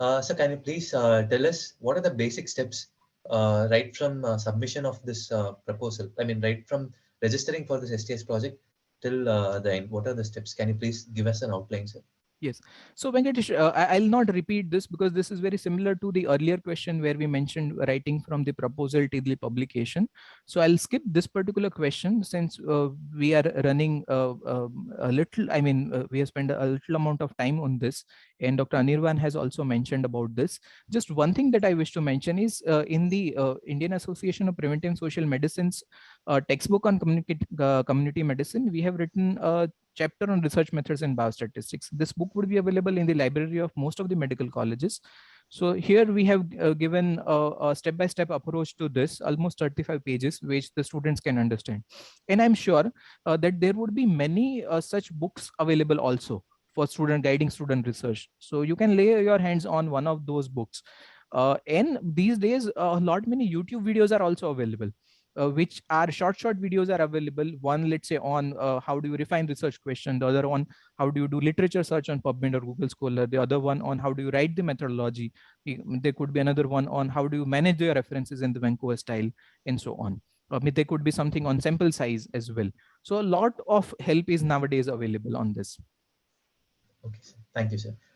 So can you please tell us what are the basic steps right from submission of this proposal? I mean, right from registering for this STS project till the end. What are the steps? Can you please give us an outline, sir? Yes. So Venkatesh, I'll not repeat this because this is very similar to the earlier question where we mentioned writing from the proposal to the publication. So I'll skip this particular question since we are running a little, we have spent a little amount of time on this, and Dr. Anirvan has also mentioned about this. Just one thing that I wish to mention is in the Indian Association of Preventive Social Medicine's textbook on community medicine, we have written a chapter on research methods in biostatistics. This book would be available in the library of most of the medical colleges. So here we have given a step-by-step approach to this, almost 35 pages, which the students can understand. And I'm sure that there would be many such books available also for student guiding student research. So you can lay your hands on one of those books. And these days, a lot many YouTube videos are also available, which are short videos are available. One, let's say, on how do you refine research question, the other on how do you do literature search on PubMed or Google Scholar, the other one on how do you write the methodology. There could be another one on how do you manage your references in the Vancouver style, and so on. There could be something on sample size as well. So a lot of help is nowadays available on this. Okay, sir. Thank you, sir.